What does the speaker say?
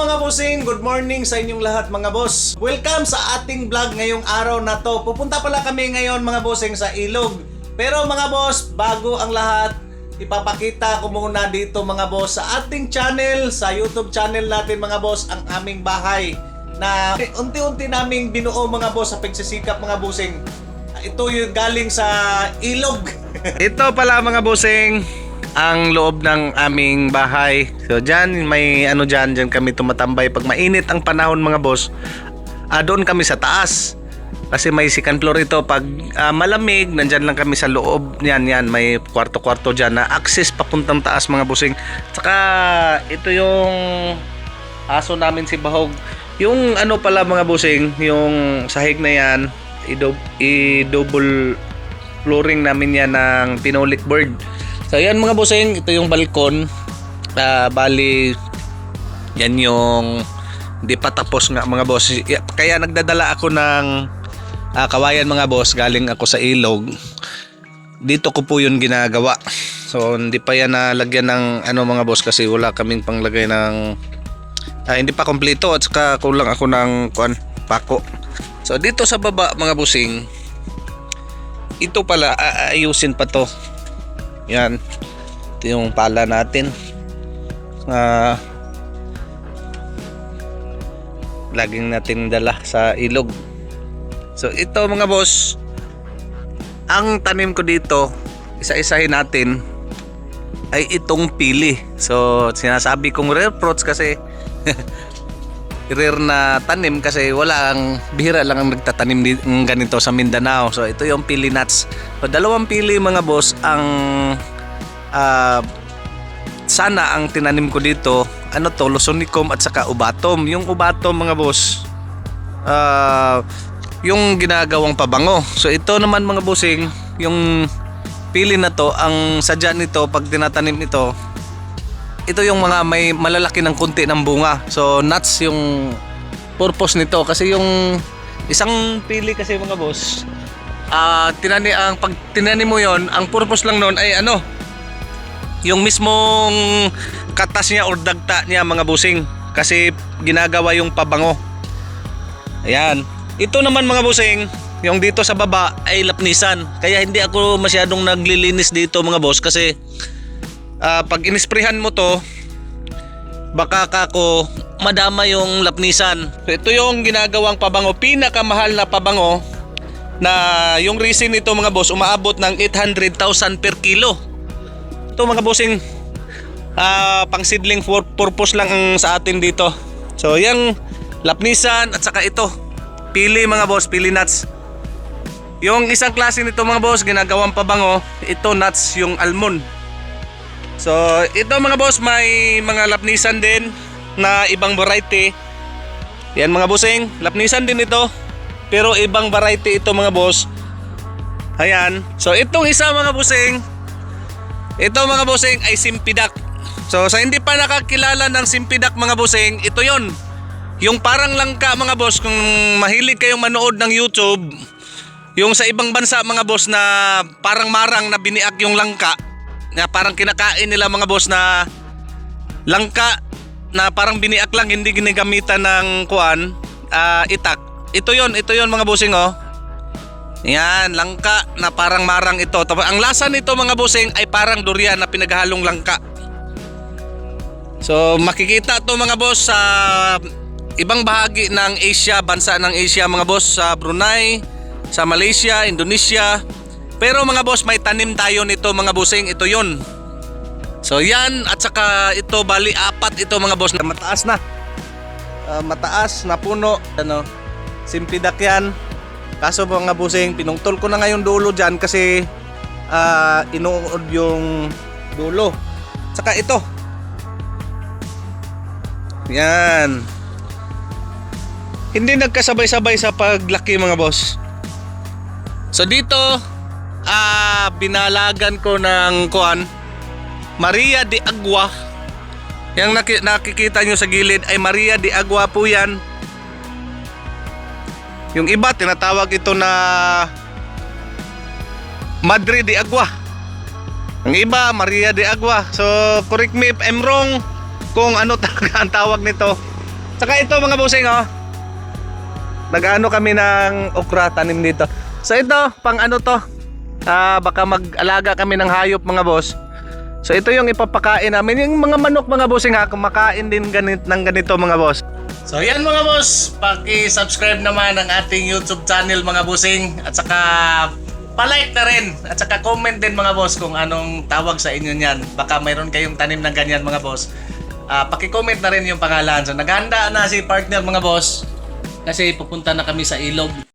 mga bossing, good morning sa inyong lahat mga boss. Welcome sa ating vlog ngayong araw na to. Pupunta pala kami ngayon mga bossing sa ilog. Pero mga boss, bago ang lahat, ipapakita ko muna dito mga boss sa ating channel, sa YouTube channel natin mga boss, ang aming bahay na unti-unti naming binuo mga boss sa pagsisikap mga bossing. Ito yung galing sa ilog. Ito pala mga bossing, ang loob ng aming bahay. So dyan, may dyan kami tumatambay pag mainit ang panahon mga boss. Doon kami sa taas. Kasi may second floor ito. Pag malamig, nandyan lang kami sa loob. Yan, may kwarto-kwarto dyan na access papuntang taas mga bossing. Saka ito yung aso namin si Bahog. Yung pala mga bossing, yung sahig na yan, i-double flooring namin yan ng Pinolik board. So yan mga bossing, ito yung balkon. Bali yan yung hindi pa tapos nga mga boss. Kaya nagdadala ako ng kawayan mga boss, galing ako sa ilog. Dito ko po yun ginagawa. So hindi pa yan nalagyan ng mga boss kasi wala kaming panglagay ng hindi pa kompleto at saka kulang ako ng pako. So dito sa baba mga bossing, ito pala aayusin pa to. Yan, ito yung pala natin. Laging natin dala sa ilog. So ito mga boss, ang tanim ko dito, isa-isahin natin, ay itong pili. So sinasabi kong rare fruits kasi rare na tanim kasi bihira lang ang nagtatanim ng ganito sa Mindanao. So ito yung pili nuts. So dalawang pili mga boss ang sana ang tinanim ko dito. Lusonicum at saka ubatom. Yung ubatom mga boss, yung ginagawang pabango. So ito naman mga bossing, yung pili na to, ang sadya nito pag tinatanim ito yung mga may malalaki ng kunti ng bunga. So nuts yung purpose nito kasi yung isang pili kasi mga boss, pag tinanim mo yon, ang purpose lang noon ay yung mismong katas niya or dagta niya mga bossing, kasi ginagawa yung pabango. Ayan. Ito naman mga bossing, yung dito sa baba ay lapnisan. Kaya hindi ako masyadong naglilinis dito mga boss kasi pag inisprehan mo to, baka kako madama yung lapnisan. So ito yung ginagawang pabango, pinakamahal na pabango, na yung resin nito mga boss umaabot ng 800,000 per kilo. Ito mga bossing, pang seedling purpose lang sa atin dito. So yung lapnisan at saka ito pili mga boss, pili nuts. Yung isang klase nito mga boss ginagawang pabango, ito nuts, yung almond. So ito mga boss, may mga lapnisan din na ibang variety. Yan mga bossing, lapnisan din ito pero ibang variety ito mga boss. Ayan. So itong isa mga bossing, ito mga bossing ay simpidak. So sa hindi pa nakakilala ng simpidak mga bossing, ito yon. Yung parang langka mga boss, kung mahilig kayong manood ng YouTube, yung sa ibang bansa mga boss na parang marang na biniak yung langka, na parang kinakain nila mga boss na langka na parang biniak lang, hindi ginagamitan ng itak. Ito yon mga bossing oh. Yan, langka na parang marang ito. Tapos ang lasa nito mga bossing ay parang durian na pinaghalong langka. So makikita to mga boss sa ibang bahagi ng Asia, bansa ng Asia mga boss, sa Brunei, sa Malaysia, Indonesia. Pero mga boss, may tanim tayo nito mga bossing, ito yun. So yan, at saka ito bali 4 ito mga boss, na mataas na. Mataas na puno, simpidak yan. Kaso mga bossing, pinungtol ko na ngayon dulo dyan kasi inuod yung dulo. Saka ito. Yan. Hindi nagkasabay-sabay sa paglaki mga boss. So dito binalagan ko ng Maria de Agua. Yang nakikita nyo sa gilid ay Maria de Agua po yan. Yung iba tinatawag ito na Madre de Agua. Ang iba Maria de Agua. So correct me if I'm wrong kung ano ang tawag nito. Saka ito mga bossing oh. Nag-ano kami ng okra tanim dito. So ito, pang ano to? Baka mag-alaga kami ng hayop mga boss. So ito yung ipapakain namin. Yung mga manok mga bossing ha, kumakain din ng ganito mga boss. So yan mga boss, paki-subscribe naman ang ating YouTube channel mga bossing. At saka palike na rin. At saka comment din mga boss kung anong tawag sa inyo niyan. Baka mayroon kayong tanim ng ganyan mga boss. Paki-comment na rin yung pangalan. So naghanda na si partner mga boss. Kasi pupunta na kami sa ilog.